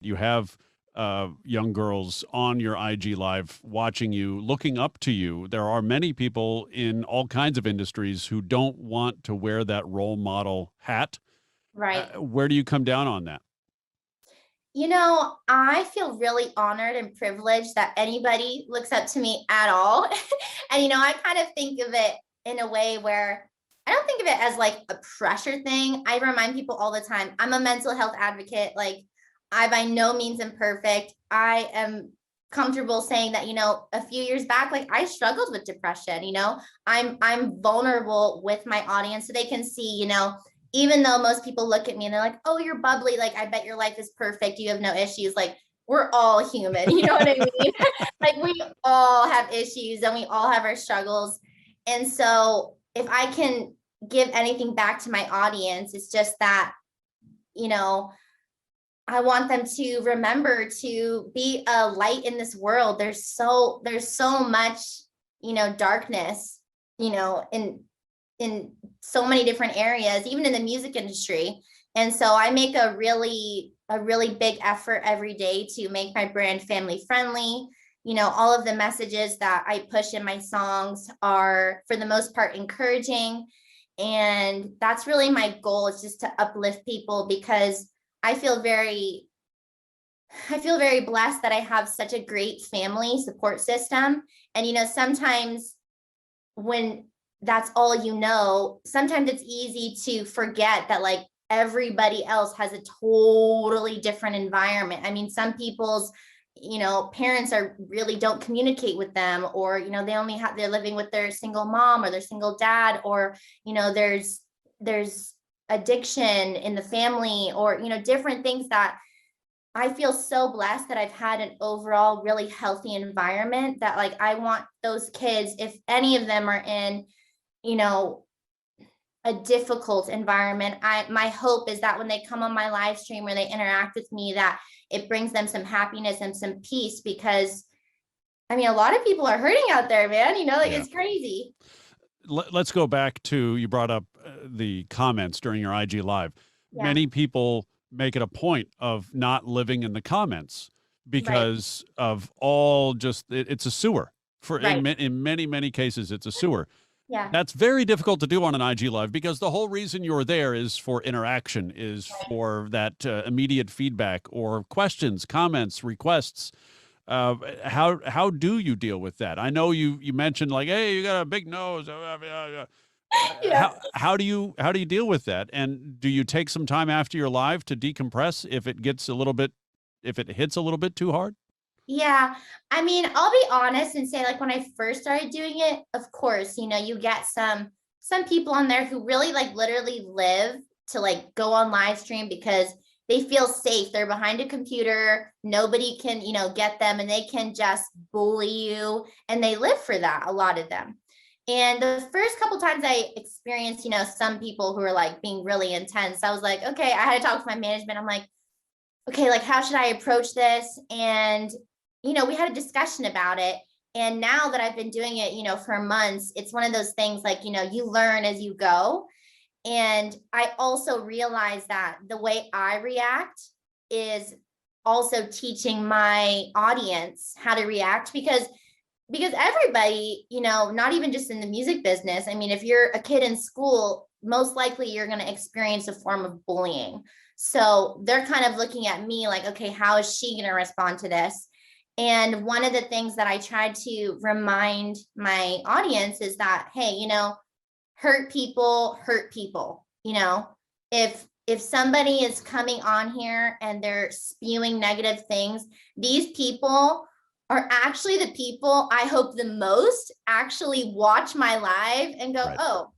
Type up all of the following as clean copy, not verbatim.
You have young girls on your IG Live watching you, looking up to you. There are many people in all kinds of industries who don't want to wear that role model hat. Right. Where do you come down on that? I feel really honored and privileged that anybody looks up to me at all. And, I kind of think of it in a way where I don't think of it as like a pressure thing. I remind people all the time, I'm a mental health advocate. Like, I by no means am perfect. I am comfortable saying that, a few years back, like I struggled with depression, I'm vulnerable with my audience so they can see, even though most people look at me and they're like, oh, you're bubbly. Like, I bet your life is perfect. You have no issues. Like, we're all human. You know what I mean? Like, we all have issues and we all have our struggles. And so, if I can give anything back to my audience, it's just that, you know, I want them to remember to be a light in this world. There's so much, darkness, in so many different areas, even in the music industry. And so I make a really big effort every day to make my brand family friendly. All of the messages that I push in my songs are for the most part encouraging. And that's really my goal, is just to uplift people, because I feel very I feel very blessed that I have such a great family support system. And sometimes when that's all sometimes it's easy to forget that like everybody else has a totally different environment. I mean, some people's parents are really don't communicate with them, or they're living with their single mom or their single dad, or there's addiction in the family, or different things. That I feel so blessed that I've had an overall really healthy environment, that like I want those kids, if any of them are in you know a difficult environment, my hope is that when they come on my live stream or they interact with me, that it brings them some happiness and some peace. Because I mean, a lot of people are hurting out there, man. Like, Yeah. it's crazy. Let's go back to, you brought up the comments during your IG Live. Yeah. Many people make it a point of not living in the comments Right. because of all just it's a sewer. For Right. in many many cases, it's a sewer. Yeah. That's very difficult to do on an IG Live, because the whole reason you're there is for interaction, is Right. for that immediate feedback or questions, comments, requests. How do you deal with that? I know you mentioned like, hey, you got a big nose. Yeah. How do you deal with that? And do you take some time after your live to decompress if it hits a little bit too hard? Yeah. I mean, I'll be honest and say, like, when I first started doing it, of course, you get some people on there who really like literally live to like go on live stream because they feel safe. They're behind a computer. Nobody can, get them, and they can just bully you. And they live for that, a lot of them. And the first couple times I experienced, some people who were like being really intense, I was like, okay, I had to talk with my management. I'm like, okay, like, how should I approach this? And, we had a discussion about it. And now that I've been doing it, for months, it's one of those things like, you learn as you go. And I also realize that the way I react is also teaching my audience how to react, because everybody, not even just in the music business. I mean, if you're a kid in school, most likely you're going to experience a form of bullying. So they're kind of looking at me like, okay, how is she going to respond to this? And one of the things that I tried to remind my audience is that, hey, hurt people. If somebody is coming on here and they're spewing negative things, these people are actually the people I hope the most actually watch my live and go, Right. oh,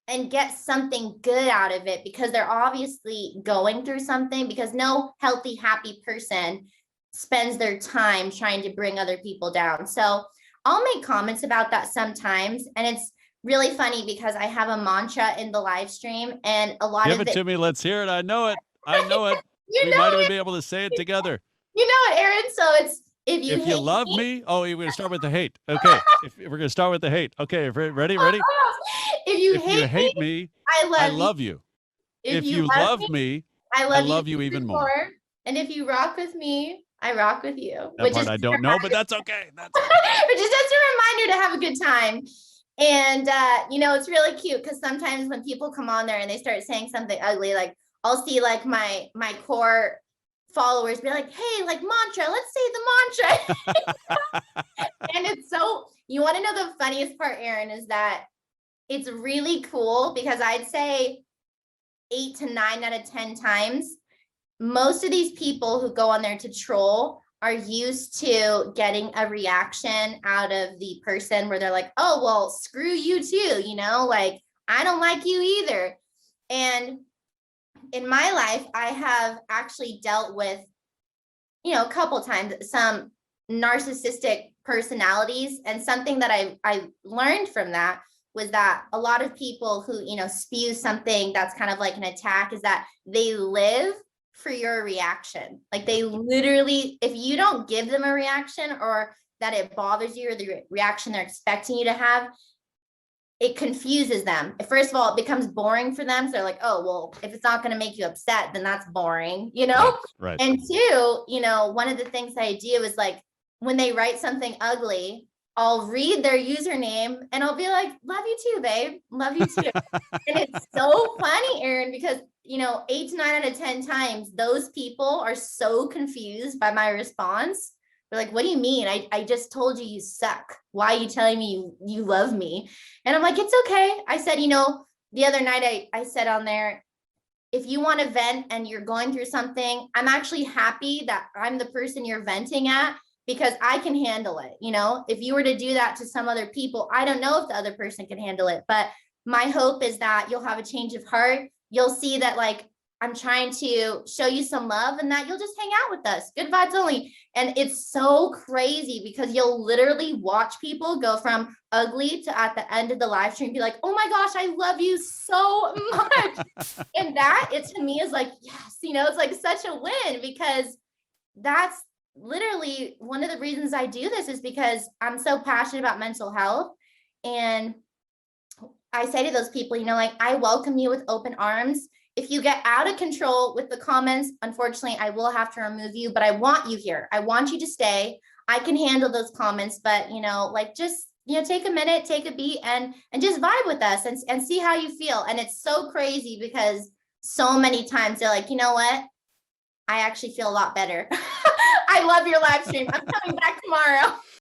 and get something good out of it, because they're obviously going through something, because no healthy, happy person spends their time trying to bring other people down. So I'll make comments about that sometimes. And it's really funny because I have a mantra in the live stream, and a lot Give of it it, to me. Let's hear it. I know it. I know it. you We might know even it, be able to say it together. Aaron. So it's, if you If you hate love me, me, oh, we're going to start with the hate. Okay. If we're going to start with the hate. Okay. Ready? Ready? if you If you hate me, hate me, I I love you. love you. If If you you love love me, me, I I love you love you even even more. more. And if you rock with me, I rock with you, That part I don't know, but that's okay. That's okay. which is just a reminder to have a good time. And it's really cute because sometimes when people come on there and they start saying something ugly, like I'll see like my core followers be like, hey, like mantra, let's say the mantra. And it's so, you want to know the funniest part, Aron, is that it's really cool because I'd say 8 to 9 out of 10 times, most of these people who go on there to troll are used to getting a reaction out of the person where they're like, oh, well, screw you too, like I don't like you either. And in my life, I have actually dealt with, a couple times, some narcissistic personalities. And something that I learned from that was that a lot of people who, spew something that's kind of like an attack is that they live for your reaction. Like they literally, if you don't give them a reaction or that it bothers you or the reaction they're expecting you to have, it confuses them. First of all, it becomes boring for them. So they're like, oh, well, if it's not going to make you upset, then that's boring, Right. And two, one of the things I do is like when they write something ugly, I'll read their username and I'll be like, love you too, babe. Love you too. And it's so funny, Aron, because 8 to 9 out of 10 times, those people are so confused by my response. They're like, what do you mean? I just told you suck. Why are you telling me you love me? And I'm like, it's okay. I said, the other night I said on there, if you want to vent and you're going through something, I'm actually happy that I'm the person you're venting at because I can handle it. If you were to do that to some other people, I don't know if the other person can handle it, but my hope is that you'll have a change of heart. You'll see that like I'm trying to show you some love and that you'll just hang out with us. Good vibes only. And it's so crazy because you'll literally watch people go from ugly to at the end of the live stream be like, oh my gosh, I love you so much. And that, it to me is like, yes, it's like such a win because that's literally one of the reasons I do this is because I'm so passionate about mental health. And I say to those people, like, I welcome you with open arms. If you get out of control with the comments, unfortunately, I will have to remove you, but I want you here. I want you to stay. I can handle those comments, but like just, take a minute, take a beat and just vibe with us and see how you feel. And it's so crazy because so many times they're like, you know what? I actually feel a lot better. I love your live stream. I'm coming back tomorrow.